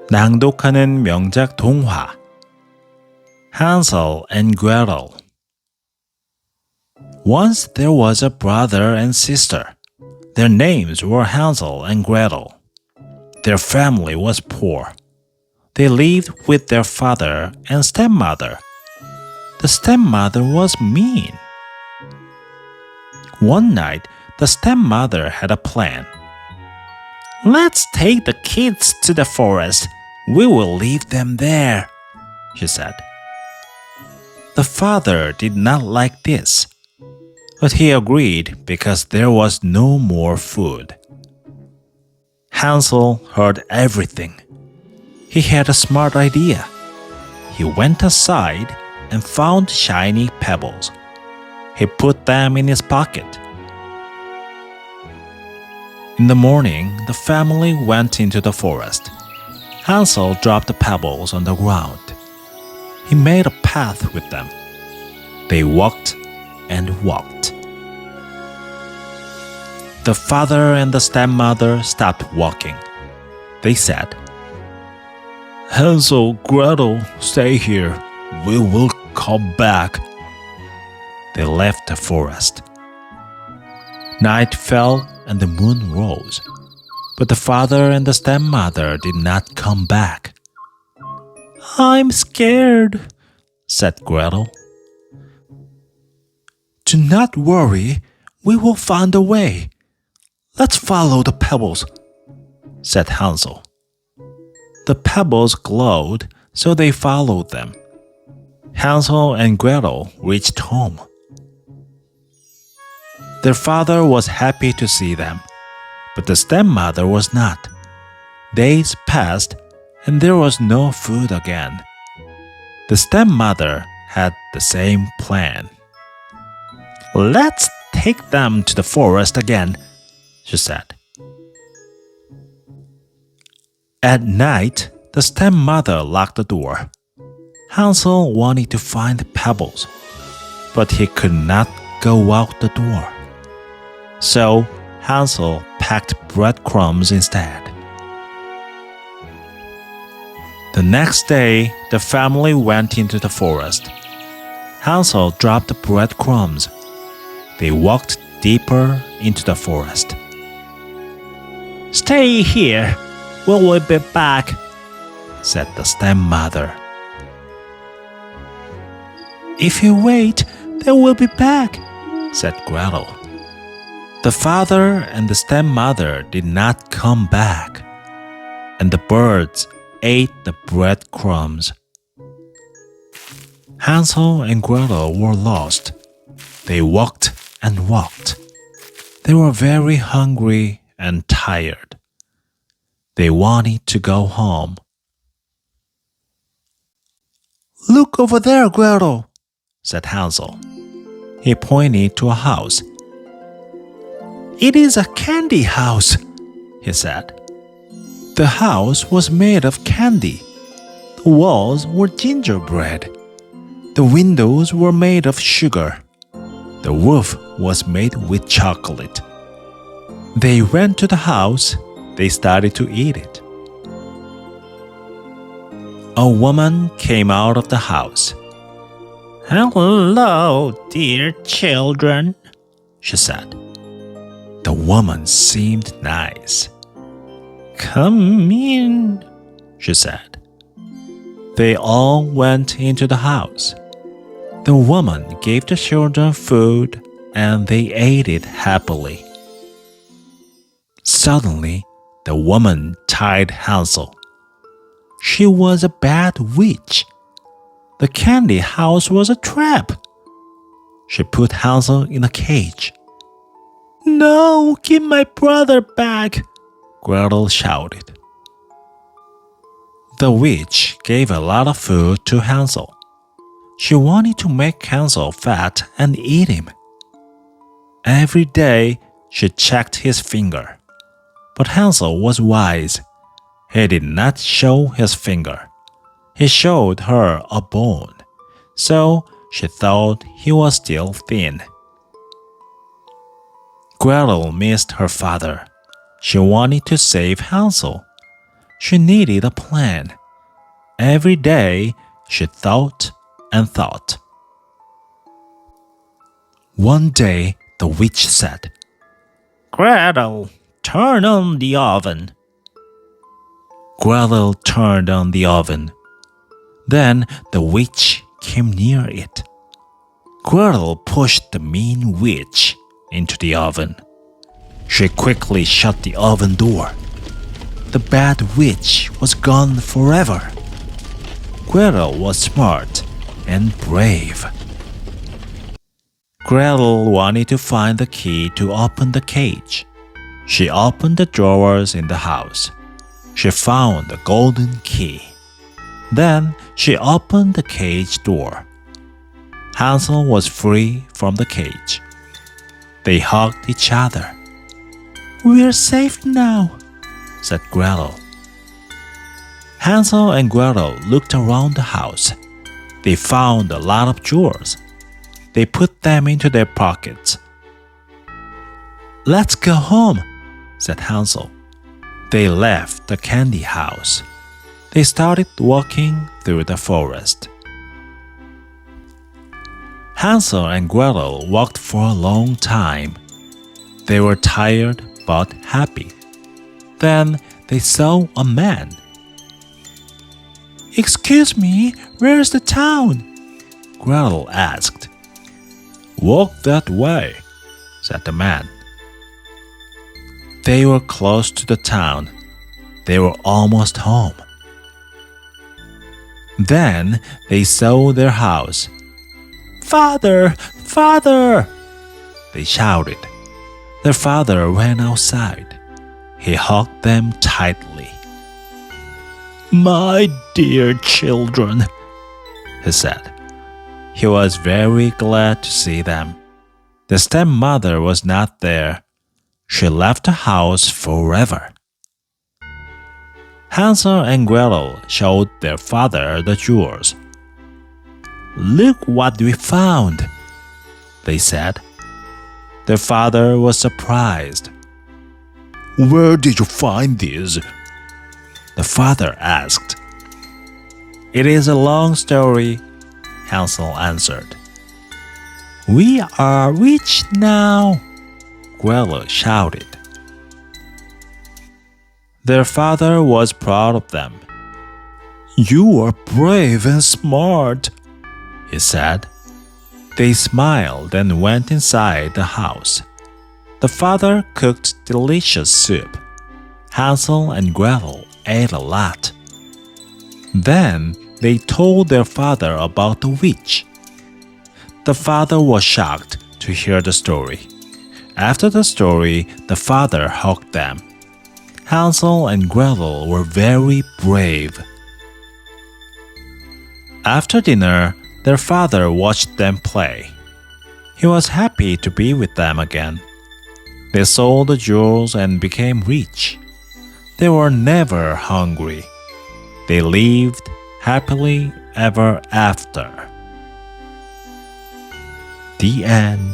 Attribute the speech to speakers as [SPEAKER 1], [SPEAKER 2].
[SPEAKER 1] 낭독하는 명작 동화 Hansel and Gretel. Once there was a brother and sister. Their names were Hansel and Gretel. Their family was poor. They lived with their father and stepmother. The stepmother was mean. One night, the stepmother had a plan. "Let's take the kids to the forest. We will leave them there," she said. The father did not like this, but he agreed because there was no more food. Hansel heard everything. He had a smart idea. He went aside and found shiny pebbles. He put them in his pocket. In the morning, the family went into the forest. Hansel dropped the pebbles on the ground. He made a path with them. They walked and walked. The father and the stepmother stopped walking. They said, "Hansel, Gretel, stay here. We will come back." They left the forest. Night fell and the moon rose, but the father and the stepmother did not come back. "I'm scared," said Gretel. "Do not worry, we will find a way. Let's follow the pebbles," said Hansel. The pebbles glowed, so they followed them. Hansel and Gretel reached home. Their father was happy to see them, but the stepmother was not. Days passed, and there was no food again. The stepmother had the same plan. "Let's take them to the forest again," she said. At night, the stepmother locked the door. Hansel wanted to find the pebbles, but he could not go out the door. So Hansel packed breadcrumbs instead. The next day, the family went into the forest. Hansel dropped the breadcrumbs. They walked deeper into the forest. "Stay here. We will be back," said the stepmother. "If you wait, they will be back," said Gretel. The father and the stepmother did not come back, and the birds ate the breadcrumbs. Hansel and Gretel were lost. They walked and walked. They were very hungry and tired. They wanted to go home. "Look over there, Gretel," said Hansel. He pointed to a house. "It is a candy house," he said. The house was made of candy. The walls were gingerbread. The windows were made of sugar. The roof was made with chocolate. They went to the house. They started to eat it. A woman came out of the house. "Hello, dear children," she said. The woman seemed nice. "Come in," she said. They all went into the house. The woman gave the children food and they ate it happily. Suddenly, the woman tied Hansel. She was a bad witch. The candy house was a trap. She put Hansel in a cage. "No, give my brother back," Gretel shouted. The witch gave a lot of food to Hansel. She wanted to make Hansel fat and eat him. Every day, she checked his finger. But Hansel was wise. He did not show his finger. He showed her a bone, so she thought he was still thin. Gretel missed her father. She wanted to save Hansel. She needed a plan. Every day she thought and thought. One day the witch said, "Gretel, turn on the oven." Gretel turned on the oven. Then the witch came near it. Gretel pushed the mean witch into the oven. She quickly shut the oven door. The bad witch was gone forever. Gretel was smart and brave. Gretel wanted to find the key to open the cage. She opened the drawers in the house. She found the golden key. Then she opened the cage door. Hansel was free from the cage. They hugged each other. "We're safe now," said Gretel. Hansel and Gretel looked around the house. They found a lot of jewels. They put them into their pockets. "Let's go home," said Hansel. They left the candy house. They started walking through the forest. Hansel and Gretel walked for a long time. They were tired but happy. Then they saw a man. "Excuse me, where's the town?" Gretel asked. "Walk that way," said the man. They were close to the town. They were almost home. Then they saw their house. "Father! Father!" they shouted. Their father ran outside. He hugged them tightly. "My dear children," he said. He was very glad to see them. The stepmother was not there. She left the house forever. Hansel and Gretel showed their father the jewels. "Look what we found," they said. Their father was surprised. "Where did you find these?" the father asked. "It is a long story," Hansel answered. "We are rich now," Gretel shouted. Their father was proud of them. "You are brave and smart," he said. They smiled and went inside the house. The father cooked delicious soup. Hansel and Gretel ate a lot. Then they told their father about the witch. The father was shocked to hear the story. After the story, the father hugged them. Hansel and Gretel were very brave. After dinner, their father watched them play. He was happy to be with them again. They sold the jewels and became rich. They were never hungry. They lived happily ever after. The end.